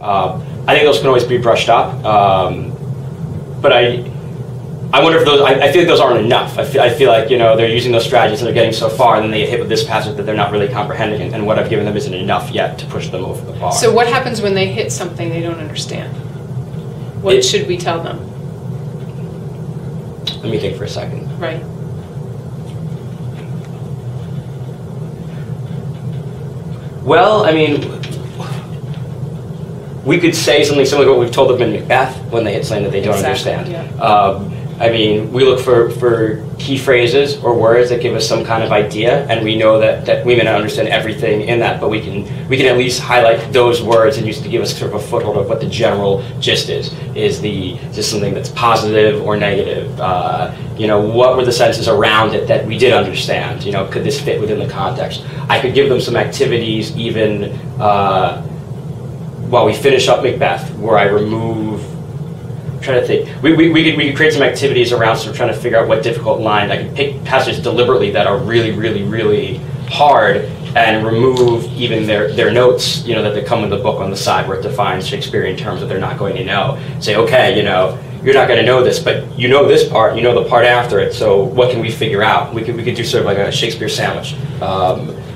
I think those can always be brushed up, but I wonder if those, I feel like those aren't enough. I feel like, they're using those strategies and they're getting so far, and then they get hit with this passage that they're not really comprehending, and what I've given them isn't enough yet to push them over the bar. So what happens when they hit something they don't understand? What should we tell them? Let me think for a second. Right. Well, I mean, we could say something similar to what we've told them in Macbeth when they hit something that they don't understand. Yeah. I mean, we look for key phrases or words that give us some kind of idea, and we know that we may not understand everything in that, but we can at least highlight those words and use it to give us sort of a foothold of what the general gist is. Is this something that's positive or negative? What were the senses around it that we did understand? Could this fit within the context? I could give them some activities even while we finish up Macbeth, where I remove. I'm trying to think. We could create some activities around sort of trying to figure out what difficult line. I could pick passages deliberately that are really, really, really hard and remove even their notes, that they come in the book on the side where it defines Shakespearean terms that they're not going to know. Say, okay, you're not going to know this, but you know this part, you know the part after it. So what can we figure out? We could do sort of like a Shakespeare sandwich.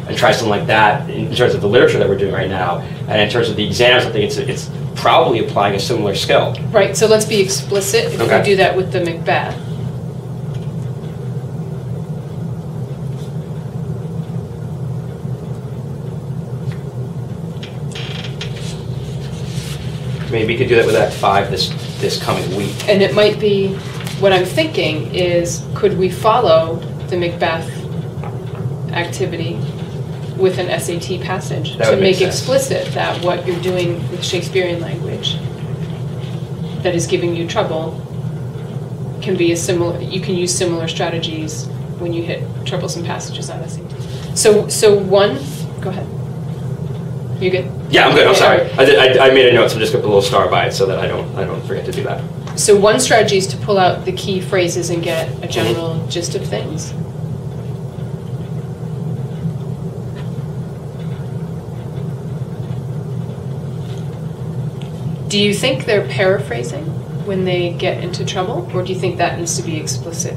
And try something like that in terms of the literature that we're doing right now. And in terms of the exams, I think it's probably applying a similar skill. Right, so let's be explicit if we do that with the Macbeth. Maybe we could do that with Act 5 this coming week. And it might be, what I'm thinking is, could we follow the Macbeth activity with an SAT passage to make explicit that what you're doing with Shakespearean language that is giving you trouble can be you can use similar strategies when you hit troublesome passages on SAT. So one, go ahead. You good? Yeah, I'm good. I'm sorry. I made a note, so I'm just gonna put a little star by it so that I don't forget to do that. So one strategy is to pull out the key phrases and get a general gist of things. Do you think they're paraphrasing when they get into trouble, or do you think that needs to be explicit?